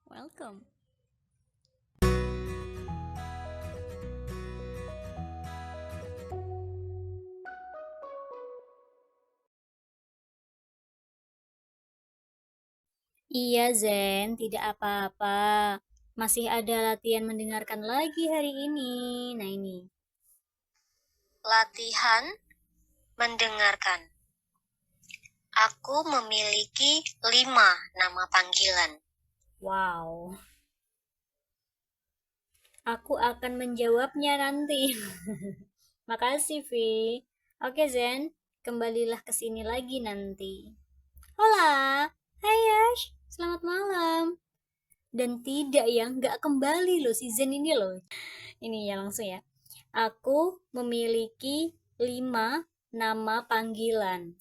Welcome. Iya Zen, tidak apa-apa. Masih ada latihan mendengarkan lagi hari ini. Nah ini. Latihan mendengarkan. Aku memiliki 5 nama panggilan. Wow. Aku akan menjawabnya nanti. Makasih, Vi. Oke Zen, kembalilah ke sini lagi nanti. Hola, hai Yash, selamat malam. Dan tidak ya, nggak kembali loh si Zen ini loh. Ini ya langsung ya. Aku memiliki 5 nama panggilan.